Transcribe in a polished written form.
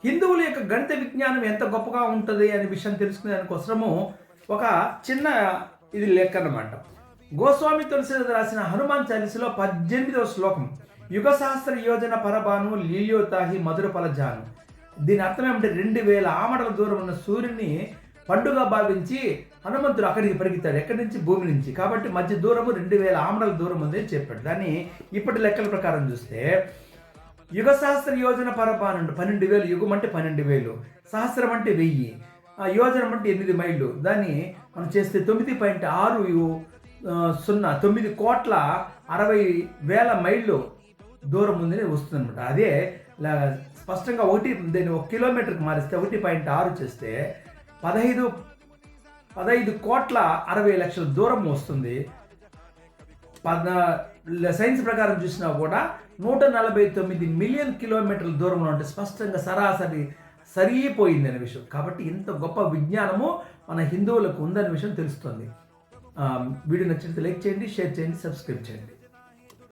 హిందువుల యొక్క గణిత విజ్ఞానం ఎంత గొప్పగా ఉంటుంది అనే విషయం తెలుసుకునే దానికోసము ఒక చిన్న ఇది లెక్క అన్నమాట. గోస్వామి తులసీదాస్ రాసిన హనుమాన్ చాలీసాలో 18వ శ్లోకం, యుగ సహస్ర యోజన పరబాను లీల్యోతాహి మధుర ఫలజాను. దీని అర్థం ఏమంటే 2000 ఆమడల దూరం ఉన్న సూర్యుని పండుగ భావించి హనుమంతుడు అక్కడికి పరిగెత్తాడు. ఎక్కడి నుంచి? భూమి నుంచి. కాబట్టి మధ్య దూరము 2000 ఆమడల దూరం ఉంది అని చెప్పాడు. దాన్ని ఇప్పటి లెక్కల ప్రకారం చూస్తే యుగ సహస్ర యోజన పరపానండు 12,000. యుగం అంటే 12,000, సహస్రం అంటే 1000, యోజనం అంటే 8 మైళ్ళు. దాన్ని మనం చేస్తే 9.60 మైళ్ళు దూరం ఉందని వస్తుంది అనమాట. అదే స్పష్టంగా దీన్ని 1 కిలోమీటర్కి మారిస్తే 1.6 చేస్తే 15,60,00,000 దూరం వస్తుంది. సైన్స్ ప్రకారం చూసినా కూడా 149 మిలియన్ కిలోమీటర్ల దూరంలో ఉంటే స్పష్టంగా సరిపోయింది అనే విషయం. కాబట్టి ఇంత గొప్ప విజ్ఞానము మన హిందువులకు ఉందనే విషయం తెలుస్తుంది. వీడియో నచ్చినట్లయితే లైక్ చేయండి, షేర్ చేయండి, సబ్స్క్రైబ్ చేయండి.